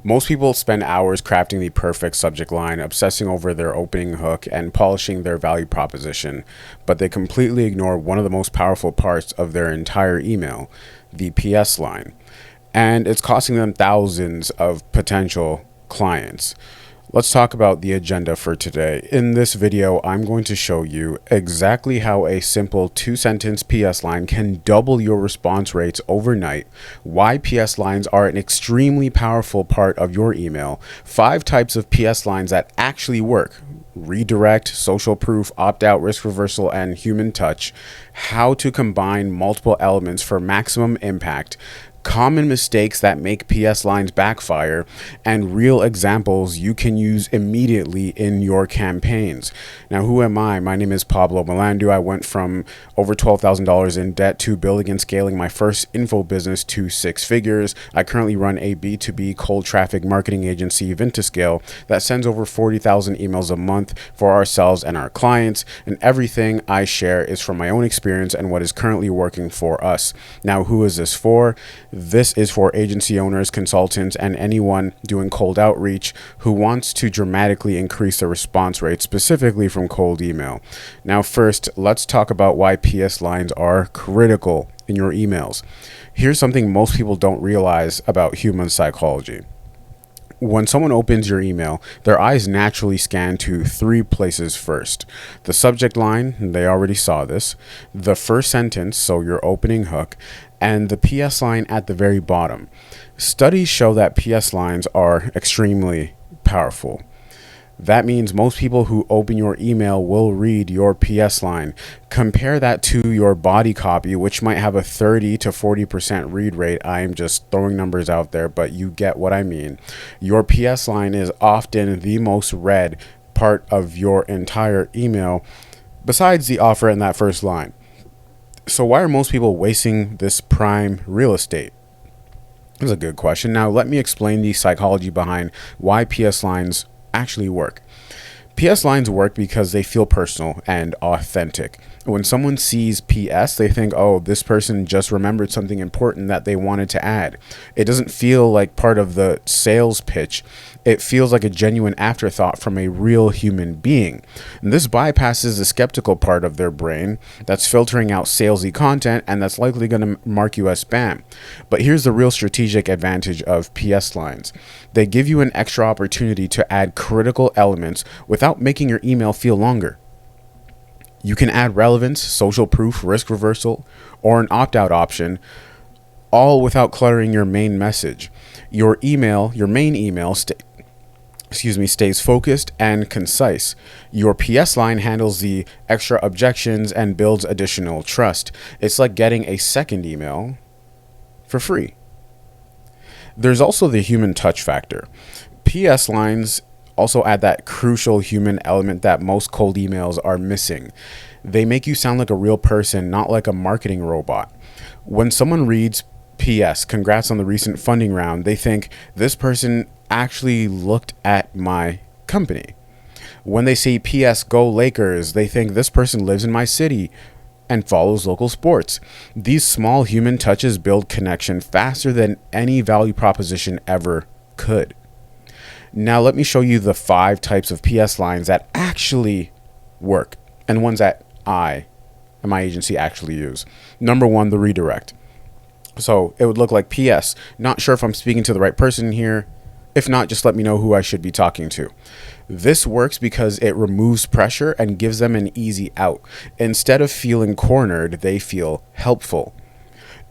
Most people spend hours crafting the perfect subject line, obsessing over their opening hook, and polishing their value proposition, but they completely ignore one of the most powerful parts of their entire email, the PS line. And it's costing them thousands of potential clients. Let's talk about the agenda for today. In this video, I'm going to show you exactly how a simple 2-sentence PS line can double your response rates overnight, why PS lines are an extremely powerful part of your email, 5 types of PS lines that actually work, redirect, social proof, opt-out, risk reversal, and human touch, how to combine multiple elements for maximum impact, common mistakes that make PS lines backfire, and real examples you can use immediately in your campaigns. Now, who am I? My name is Pablo Melandu. I went from over $12,000 in debt to building and scaling my first info business to 6 figures. I currently run a B2B cold traffic marketing agency, Vintascale, that sends over 40,000 emails a month for ourselves and our clients, and everything I share is from my own experience and what is currently working for us. Now, who is this for? This is for agency owners, consultants, and anyone doing cold outreach who wants to dramatically increase their response rate, specifically from cold email. Now, first, let's talk about why PS lines are critical in your emails. Here's something most people don't realize about human psychology. When someone opens your email, their eyes naturally scan to 3 places first. The subject line, they already saw this, the first sentence, so your opening hook, and the PS line at the very bottom. Studies show that PS lines are extremely powerful. That means most people who open your email will read your PS line. Compare that to your body copy, which might have a 30 to 40% read rate. I am just throwing numbers out there, but you get what I mean. Your PS line is often the most read part of your entire email, besides the offer and that first line. So why are most people wasting this prime real estate? That's a good question. Now, let me explain the psychology behind why PS lines actually work. PS lines work because they feel personal and authentic. When someone sees PS, they think, oh, this person just remembered something important that they wanted to add. It doesn't feel like part of the sales pitch. It feels like a genuine afterthought from a real human being. And this bypasses the skeptical part of their brain that's filtering out salesy content and that's likely going to mark you as spam. But here's the real strategic advantage of PS lines. They give you an extra opportunity to add critical elements without making your email feel longer. You can add relevance, social proof, risk reversal, or an opt-out option, all without cluttering your main message. Your main email stays focused and concise. Your PS line handles the extra objections and builds additional trust. It's like getting a second email for free. There's also the human touch factor. PS lines also add that crucial human element that most cold emails are missing. They make you sound like a real person, not like a marketing robot. When someone reads PS, congrats on the recent funding round, they think this person actually looked at my company. When they see PS, go Lakers, they think this person lives in my city and follows local sports. These small human touches build connection faster than any value proposition ever could. Now let me show you the 5 types of PS lines that actually work and ones that I and my agency actually use. Number 1, the redirect. So it would look like PS, not sure if I'm speaking to the right person here. If not, just let me know who I should be talking to. This works because it removes pressure and gives them an easy out. Instead of feeling cornered, they feel helpful.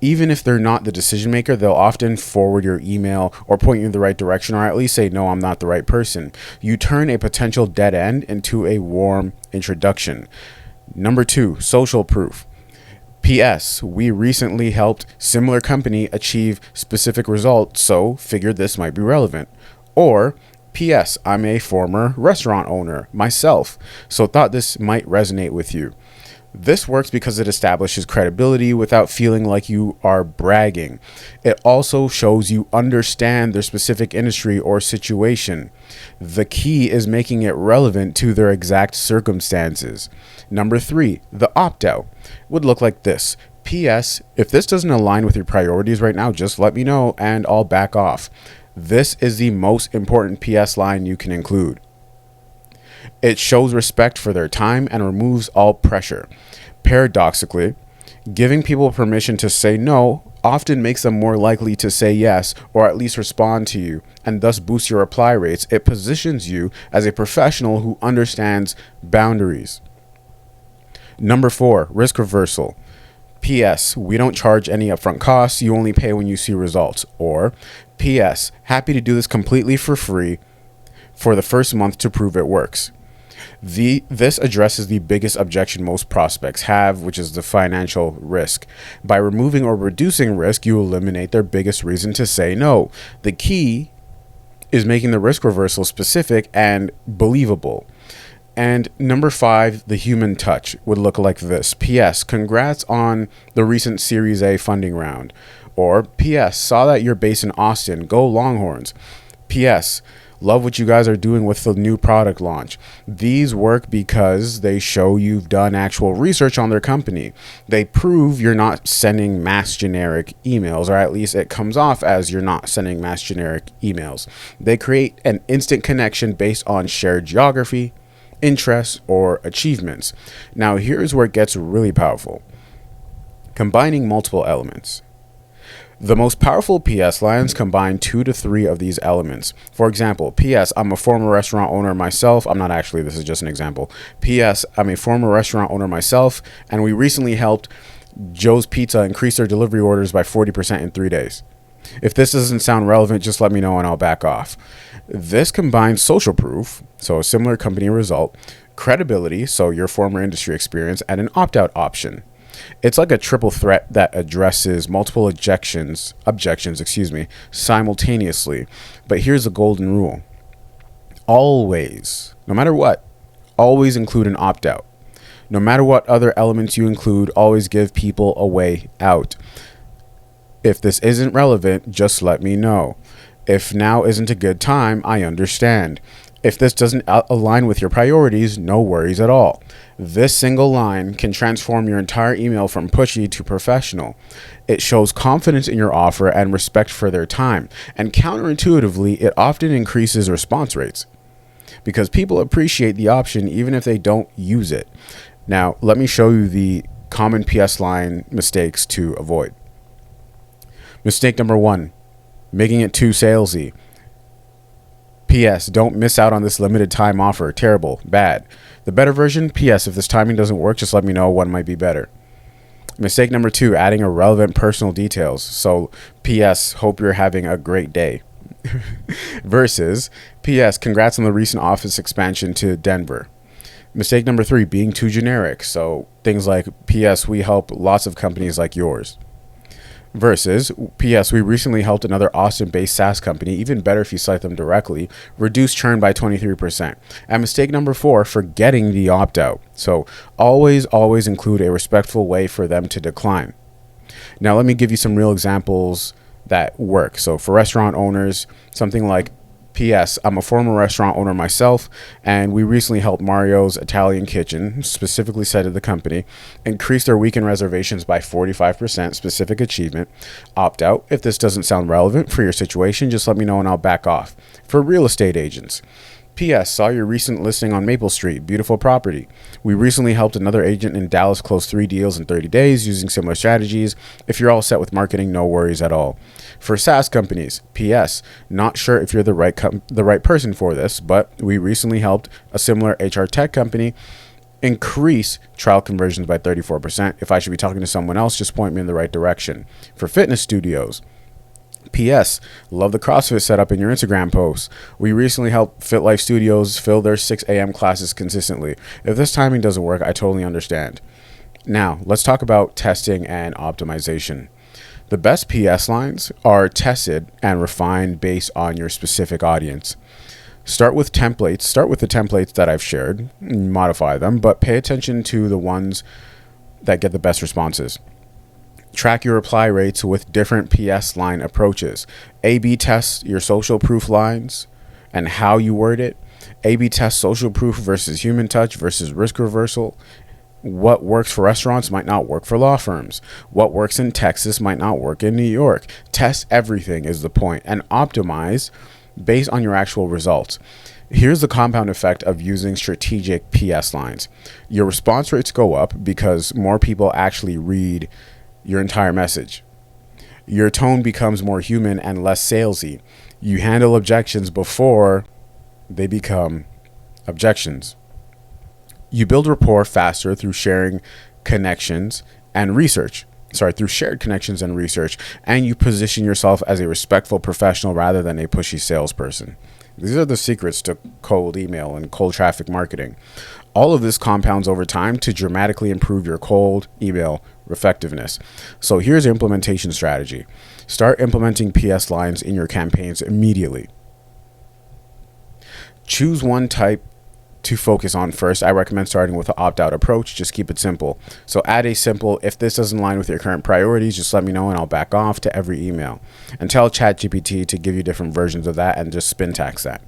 Even if they're not the decision maker, they'll often forward your email or point you in the right direction, or at least say, no, I'm not the right person. You turn a potential dead end into a warm introduction. Number 2, social proof. PS, we recently helped similar company achieve specific results, so figured this might be relevant. Or, PS, I'm a former restaurant owner myself, so thought this might resonate with you. This works because it establishes credibility without feeling like you are bragging. It also shows you understand their specific industry or situation. The key is making it relevant to their exact circumstances. Number 3, the opt-out would look like this. PS, if this doesn't align with your priorities right now, just let me know and I'll back off. This is the most important PS line you can include. It shows respect for their time and removes all pressure. Paradoxically, giving people permission to say no often makes them more likely to say yes or at least respond to you and thus boost your reply rates. It positions you as a professional who understands boundaries. Number 4, risk reversal. P.S. We don't charge any upfront costs. You only pay when you see results. Or P.S. Happy to do this completely for free for the first month to prove it works. This addresses the biggest objection most prospects have, which is the financial risk. By removing or reducing risk, you eliminate their biggest reason to say no. The key is making the risk reversal specific and believable. And number 5, the human touch would look like this. P.S. Congrats on the recent Series A funding round. Or P.S. Saw that you're based in Austin. Go Longhorns. P.S. Love what you guys are doing with the new product launch. These work because they show you've done actual research on their company. They prove you're not sending mass generic emails, or at least it comes off as you're not sending mass generic emails. They create an instant connection based on shared geography, interests, or achievements. Now, here's where it gets really powerful. Combining multiple elements. The most powerful PS lines combine 2 to 3 of these elements. For example, P.S. I'm a former restaurant owner myself. I'm not actually, this is just an example. P.S. I'm a former restaurant owner myself, and we recently helped Joe's Pizza increase their delivery orders by 40% in 3 days. If this doesn't sound relevant, just let me know and I'll back off. This combines social proof, so a similar company result, credibility, so your former industry experience, and an opt-out option. It's like a triple threat that addresses multiple objections, simultaneously. But here's the golden rule. Always, no matter what, always include an opt-out. No matter what other elements you include, always give people a way out. If this isn't relevant, just let me know. If now isn't a good time, I understand. If this doesn't align with your priorities, no worries at all. This single line can transform your entire email from pushy to professional. It shows confidence in your offer and respect for their time. And counterintuitively, it often increases response rates because people appreciate the option even if they don't use it. Now, let me show you the common PS line mistakes to avoid. Mistake number 1, making it too salesy. P.S. Don't miss out on this limited time offer. Terrible. Bad. The better version, P.S. If this timing doesn't work, just let me know what might be better. Mistake number 2, adding irrelevant personal details. So, P.S. Hope you're having a great day. Versus, P.S. Congrats on the recent office expansion to Denver. Mistake number 3, being too generic. So, things like, P.S. We help lots of companies like yours. Versus, P.S. We recently helped another Austin-based SaaS company, even better if you cite them directly, reduce churn by 23%. And mistake number 4, forgetting the opt-out. So always include a respectful way for them to decline. Now, let me give you some real examples that work. So for restaurant owners, something like, P.S. I'm a former restaurant owner myself, and we recently helped Mario's Italian Kitchen, specifically cited the company, increase their weekend reservations by 45%, specific achievement. Opt out. If this doesn't sound relevant for your situation, just let me know and I'll back off. For real estate agents, P.S. Saw your recent listing on Maple Street. Beautiful property. We recently helped another agent in Dallas close 3 deals in 30 days using similar strategies. If you're all set with marketing, no worries at all. For SaaS companies, P.S. Not sure if you're the right person for this, but we recently helped a similar HR tech company increase trial conversions by 34%. If I should be talking to someone else, just point me in the right direction. For fitness studios, P.S. Love the CrossFit setup in your Instagram posts. We recently helped Fit Life Studios fill their 6 a.m. classes consistently. If this timing doesn't work, I totally understand. Now, let's talk about testing and optimization. The best PS lines are tested and refined based on your specific audience. Start with the templates that I've shared, modify them, but pay attention to the ones that get the best responses. Track your reply rates with different PS line approaches. A/B test your social proof lines and how you word it. A/B test social proof versus human touch versus risk reversal. What works for restaurants might not work for law firms. What works in Texas might not work in New York. Test everything is the point, and optimize based on your actual results. Here's the compound effect of using strategic PS lines. Your response rates go up because more people actually read your entire message. Your tone becomes more human and less salesy. You handle objections before they become objections. You build rapport faster through sharing connections and research. Through shared connections and research, and you position yourself as a respectful professional rather than a pushy salesperson. These are the secrets to cold email and cold traffic marketing. All of this compounds over time to dramatically improve your cold email effectiveness. So here's your implementation strategy. Start implementing PS lines in your campaigns immediately. Choose one type to focus on first. I recommend starting with an opt-out approach. Just keep it simple. So add a simple, if this doesn't align with your current priorities, just let me know and I'll back off to every email. And tell ChatGPT to give you different versions of that and just syntax that.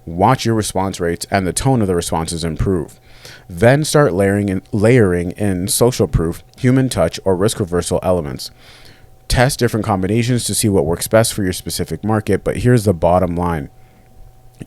Watch your response rates and the tone of the responses improve. Then start layering in social proof, human touch, or risk reversal elements. Test different combinations to see what works best for your specific market, but here's the bottom line.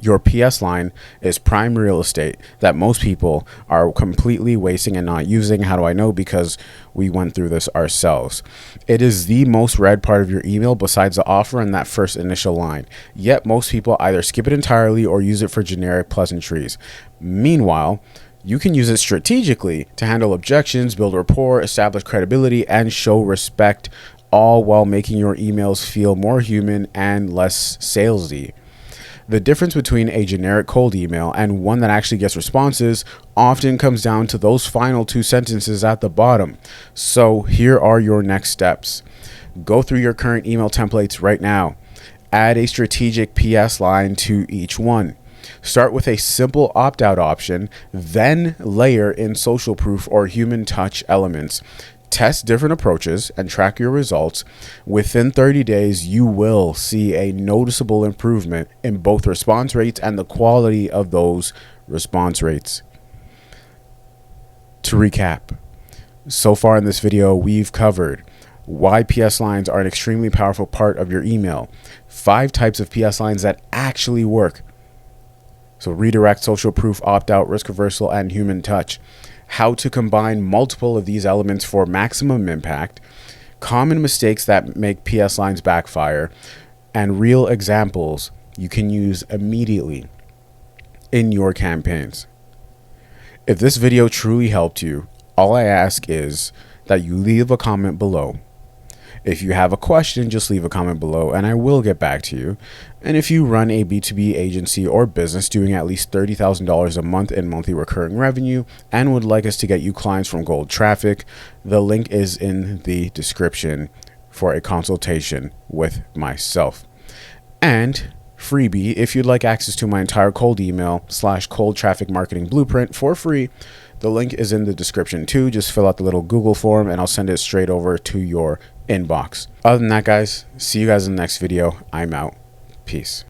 Your PS line is prime real estate that most people are completely wasting and not using. How do I know? Because we went through this ourselves. It is the most read part of your email besides the offer and that first initial line. Yet most people either skip it entirely or use it for generic pleasantries. Meanwhile, you can use it strategically to handle objections, build rapport, establish credibility, and show respect, all while making your emails feel more human and less salesy. The difference between a generic cold email and one that actually gets responses often comes down to those final two sentences at the bottom. So here are your next steps. Go through your current email templates right now. Add a strategic PS line to each one. Start with a simple opt-out option, then layer in social proof or human touch elements. Test different approaches and track your results. Within 30 days, you will see a noticeable improvement in both response rates and the quality of those response rates. To recap, so far in this video, we've covered why PS lines are an extremely powerful part of your email, 5 types of PS lines that actually work. So redirect, social proof, opt-out, risk reversal, and human touch. How to combine multiple of these elements for maximum impact, common mistakes that make PS lines backfire, and real examples you can use immediately in your campaigns. If this video truly helped you, all I ask is that you leave a comment below. If you have a question, just leave a comment below and I will get back to you. And if you run a B2B agency or business doing at least $30,000 a month in monthly recurring revenue and would like us to get you clients from Gold Traffic, the link is in the description for a consultation with myself. And freebie, if you'd like access to my entire cold email / cold traffic marketing blueprint for free, the link is in the description too. Just fill out the little Google form and I'll send it straight over to your inbox. Other than that, guys, see you guys in the next video. I'm out. Peace.